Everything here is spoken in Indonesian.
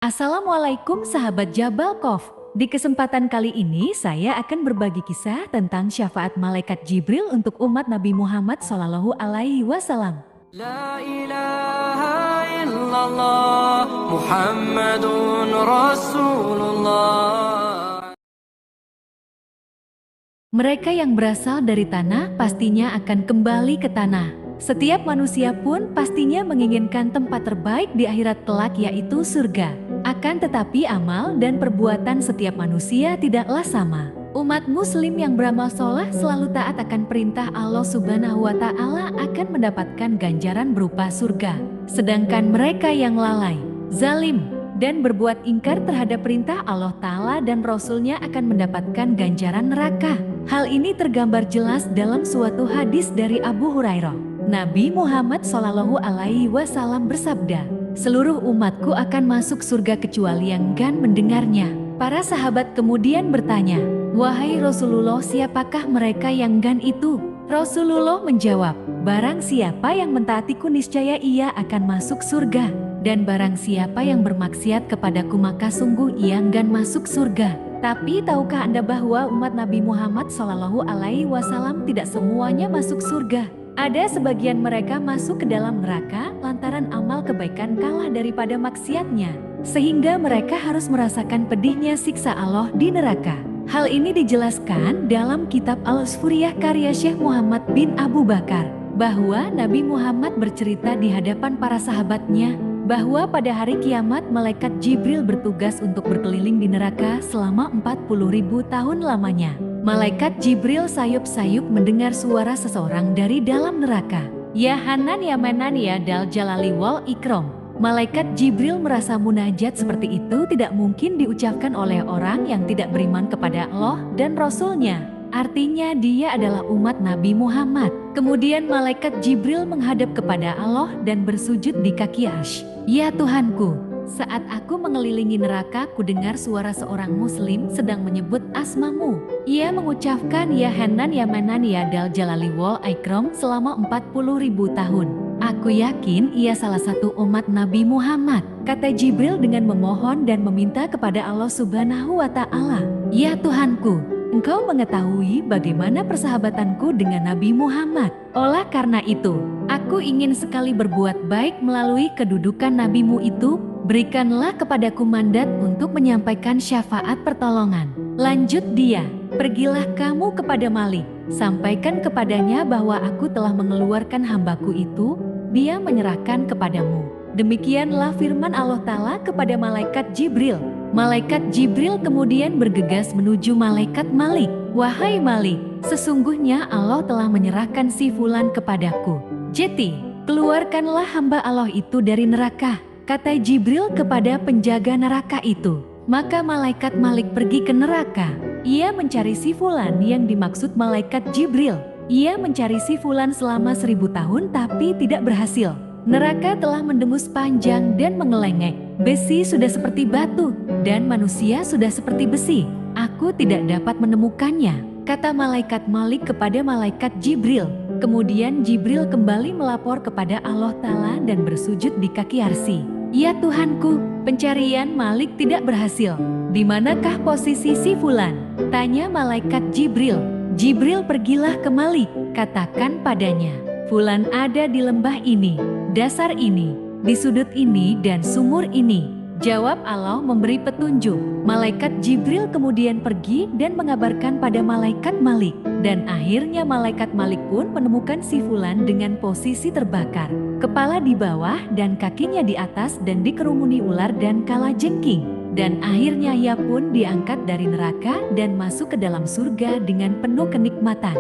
Assalamualaikum sahabat Jabal Qaf. Di kesempatan kali ini saya akan berbagi kisah tentang syafaat malaikat Jibril untuk umat Nabi Muhammad SAW. La ilaha illallah Muhammadun Rasulullah. Mereka yang berasal dari tanah pastinya akan kembali ke tanah. Setiap manusia pun pastinya menginginkan tempat terbaik di akhirat kelak, yaitu surga. Akan tetapi amal dan perbuatan setiap manusia tidaklah sama. Umat muslim yang beramal soleh selalu taat akan perintah Allah Subhanahu wa Ta'ala akan mendapatkan ganjaran berupa surga. Sedangkan mereka yang lalai, zalim, dan berbuat ingkar terhadap perintah Allah Ta'ala dan Rasulnya akan mendapatkan ganjaran neraka. Hal ini tergambar jelas dalam suatu hadis dari Abu Hurairah. Nabi Muhammad SAW bersabda, "Seluruh umatku akan masuk surga kecuali yang enggan mendengarnya." Para sahabat kemudian bertanya, "Wahai Rasulullah, siapakah mereka yang enggan itu?" Rasulullah menjawab, "Barang siapa yang mentaatiku niscaya ia akan masuk surga. Dan barang siapa yang bermaksiat kepadaku maka sungguh ia enggan masuk surga." Tapi tahukah Anda bahwa umat Nabi Muhammad SAW tidak semuanya masuk surga? Ada sebagian mereka masuk ke dalam neraka lantaran amal kebaikan kalah daripada maksiatnya, sehingga mereka harus merasakan pedihnya siksa Allah di neraka. Hal ini dijelaskan dalam kitab Al-Usfuriyah karya Syekh Muhammad bin Abu Bakar, bahwa Nabi Muhammad bercerita di hadapan para sahabatnya, bahwa pada hari kiamat malaikat Jibril bertugas untuk berkeliling di neraka selama 40.000 tahun lamanya. Malaikat Jibril sayup-sayup mendengar suara seseorang dari dalam neraka. "Ya Hanan ya Manan ya Dal Jalali wal Ikram." Malaikat Jibril merasa munajat seperti itu tidak mungkin diucapkan oleh orang yang tidak beriman kepada Allah dan Rasulnya. Artinya dia adalah umat Nabi Muhammad. Kemudian malaikat Jibril menghadap kepada Allah dan bersujud di kaki Arsy. "Ya Tuhanku, saat aku mengelilingi neraka, ku dengar suara seorang muslim sedang menyebut asmamu. Ia mengucapkan ya Hanan ya Manan ya Dal Jalali wal Ikram selama 40.000 tahun. Aku yakin ia salah satu umat Nabi Muhammad," kata Jibril dengan memohon dan meminta kepada Allah Subhanahu wa Ta'ala. "Ya Tuhanku, Engkau mengetahui bagaimana persahabatanku dengan Nabi Muhammad. Oleh karena itu, aku ingin sekali berbuat baik melalui kedudukan Nabimu itu. Berikanlah kepadaku mandat untuk menyampaikan syafaat pertolongan." Lanjut dia, "Pergilah kamu kepada Malik, sampaikan kepadanya bahwa aku telah mengeluarkan hambaku itu, dia menyerahkan kepadamu." Demikianlah firman Allah Ta'ala kepada malaikat Jibril. Malaikat Jibril kemudian bergegas menuju malaikat Malik. "Wahai Malik, sesungguhnya Allah telah menyerahkan si Fulan kepadaku. Jadi, keluarkanlah hamba Allah itu dari neraka," kata Jibril kepada penjaga neraka itu. Maka malaikat Malik pergi ke neraka. Ia mencari si Fulan yang dimaksud malaikat Jibril. Ia mencari si Fulan selama 1000 tahun tapi tidak berhasil. Neraka telah mendengus panjang dan mengelengek. Besi sudah seperti batu, dan manusia sudah seperti besi. "Aku tidak dapat menemukannya," kata malaikat Malik kepada malaikat Jibril. Kemudian Jibril kembali melapor kepada Allah Ta'ala dan bersujud di kaki Arsy. "Ya Tuhanku, pencarian Malik tidak berhasil. Di manakah posisi si Fulan?" tanya malaikat Jibril. "Jibril, pergilah ke Malik, katakan padanya, Fulan ada di lembah ini, dasar ini, di sudut ini dan sumur ini," jawab Allah memberi petunjuk. Malaikat Jibril kemudian pergi dan mengabarkan pada malaikat Malik. Dan akhirnya malaikat Malik pun menemukan si Fulan dengan posisi terbakar. Kepala di bawah dan kakinya di atas dan dikerumuni ular dan kalajengking. Dan akhirnya ia pun diangkat dari neraka dan masuk ke dalam surga dengan penuh kenikmatan.